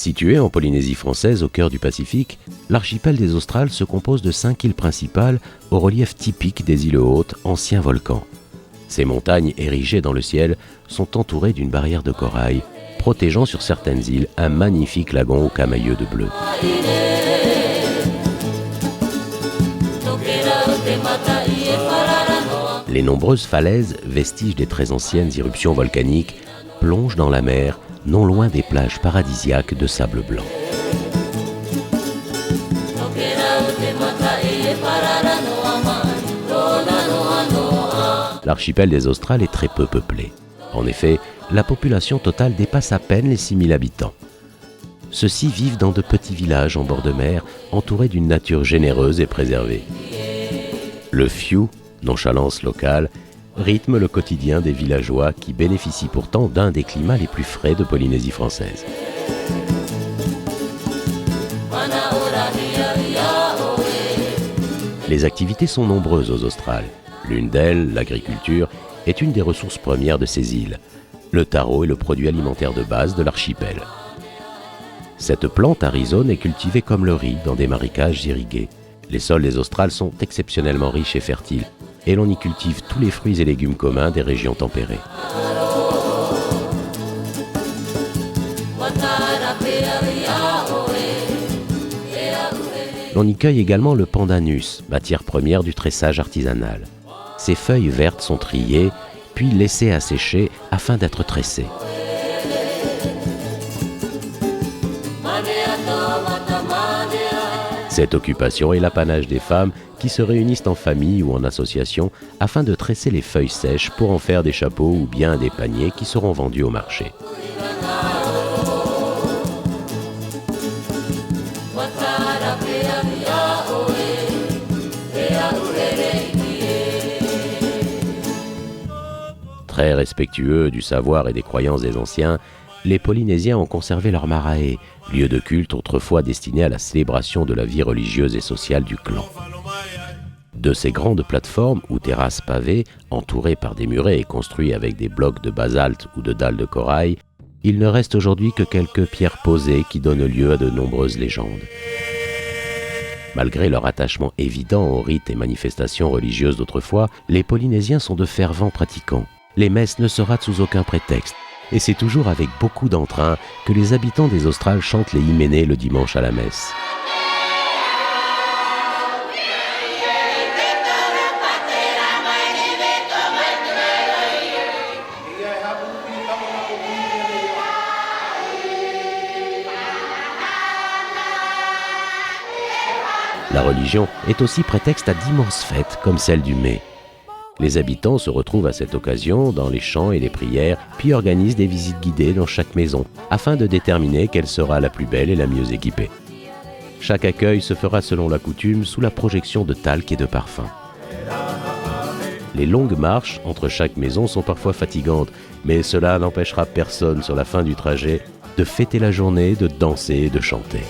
Situé en Polynésie française au cœur du Pacifique, l'archipel des Australes se compose de 5 îles principales au relief typique des îles hautes, anciens volcans. Ces montagnes érigées dans le ciel sont entourées d'une barrière de corail, protégeant sur certaines îles un magnifique lagon aux camailleux de bleu. Les nombreuses falaises, vestiges des très anciennes éruptions volcaniques, plongent dans la mer, non loin des plages paradisiaques de sable blanc. L'archipel des Australes est très peu peuplé. En effet, la population totale dépasse à peine les 6000 habitants. Ceux-ci vivent dans de petits villages en bord de mer, entourés d'une nature généreuse et préservée. Le fiu, nonchalance locale, rythme le quotidien des villageois qui bénéficient pourtant d'un des climats les plus frais de Polynésie française. Les activités sont nombreuses aux Australes. L'une d'elles, l'agriculture, est une des ressources premières de ces îles. Le taro est le produit alimentaire de base de l'archipel. Cette plante à rhizome est cultivée comme le riz dans des marécages irrigués. Les sols des Australes sont exceptionnellement riches et fertiles, et l'on y cultive tous les fruits et légumes communs des régions tempérées. On y cueille également le pandanus, matière première du tressage artisanal. Ses feuilles vertes sont triées, puis laissées assécher afin d'être tressées. Cette occupation est l'apanage des femmes qui se réunissent en famille ou en association afin de tresser les feuilles sèches pour en faire des chapeaux ou bien des paniers qui seront vendus au marché. Très respectueux du savoir et des croyances des anciens, les Polynésiens ont conservé leur marae, lieu de culte autrefois destiné à la célébration de la vie religieuse et sociale du clan. De ces grandes plateformes ou terrasses pavées, entourées par des murets et construits avec des blocs de basalte ou de dalles de corail, il ne reste aujourd'hui que quelques pierres posées qui donnent lieu à de nombreuses légendes. Malgré leur attachement évident aux rites et manifestations religieuses d'autrefois, les Polynésiens sont de fervents pratiquants. Les messes ne se ratent sous aucun prétexte, et c'est toujours avec beaucoup d'entrain que les habitants des Australes chantent les hyménées le dimanche à la messe. La religion est aussi prétexte à d'immenses fêtes comme celle du mai. Les habitants se retrouvent à cette occasion dans les chants et les prières, puis organisent des visites guidées dans chaque maison, afin de déterminer quelle sera la plus belle et la mieux équipée. Chaque accueil se fera selon la coutume sous la projection de talc et de parfums. Les longues marches entre chaque maison sont parfois fatigantes, mais cela n'empêchera personne sur la fin du trajet de fêter la journée, de danser et de chanter.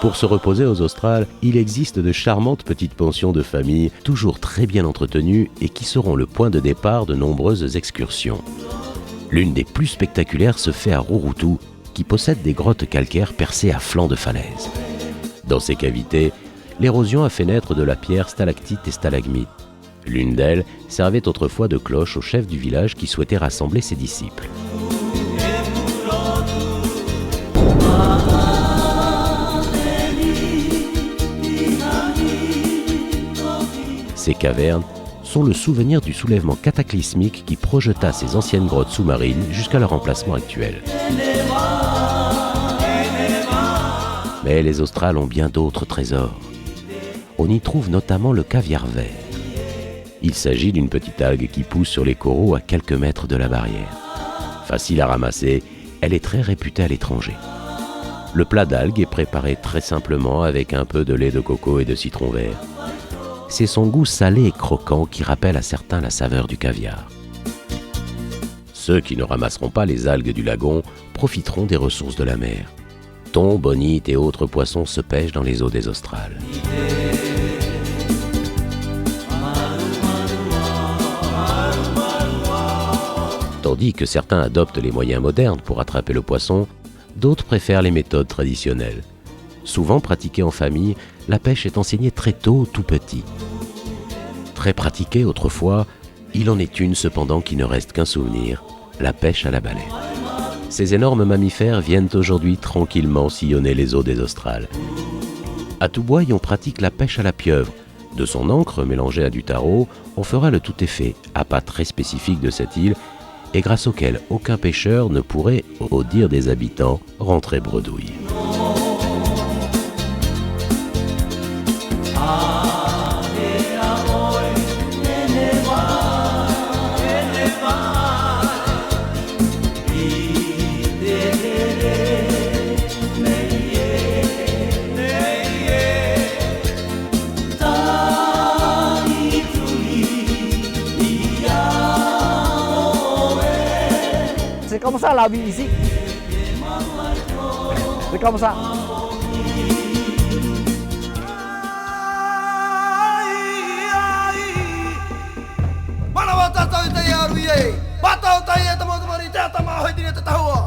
Pour se reposer aux Australes, il existe de charmantes petites pensions de famille, toujours très bien entretenues et qui seront le point de départ de nombreuses excursions. L'une des plus spectaculaires se fait à Rurutu, qui possède des grottes calcaires percées à flanc de falaise. Dans ces cavités, l'érosion a fait naître de la pierre stalactite et stalagmite. L'une d'elles servait autrefois de cloche au chef du village qui souhaitait rassembler ses disciples. Ces cavernes sont le souvenir du soulèvement cataclysmique qui projeta ces anciennes grottes sous-marines jusqu'à leur emplacement actuel. Mais les Australes ont bien d'autres trésors. On y trouve notamment le caviar vert. Il s'agit d'une petite algue qui pousse sur les coraux à quelques mètres de la barrière. Facile à ramasser, elle est très réputée à l'étranger. Le plat d'algues est préparé très simplement avec un peu de lait de coco et de citron vert. C'est son goût salé et croquant qui rappelle à certains la saveur du caviar. Ceux qui ne ramasseront pas les algues du lagon profiteront des ressources de la mer. Thon, bonite et autres poissons se pêchent dans les eaux des Australes. Tandis que certains adoptent les moyens modernes pour attraper le poisson, d'autres préfèrent les méthodes traditionnelles. Souvent pratiquée en famille, la pêche est enseignée très tôt, tout petit. Très pratiquée autrefois, il en est une cependant qui ne reste qu'un souvenir, la pêche à la baleine. Ces énormes mammifères viennent aujourd'hui tranquillement sillonner les eaux des Australes. À Touboï, on pratique la pêche à la pieuvre. De son encre mélangée à du taro, on fera le tout effet, appât très spécifique de cette île, et grâce auquel aucun pêcheur ne pourrait, au dire des habitants, rentrer bredouille. C'est comme ça la vie ici. C'est comme ça. Mana wata tau te aru ye. Patau tai e tamo tamo ni te tama hoi dire te tahua.